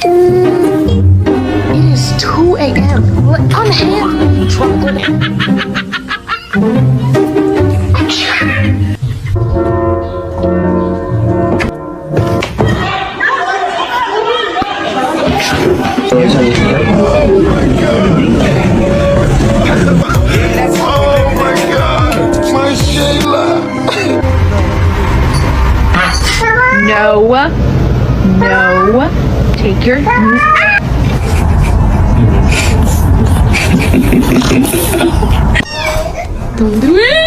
It is 2 a.m. Unhand chocolate. Oh my God, my Shayla. No. No. Take your... Don't do it.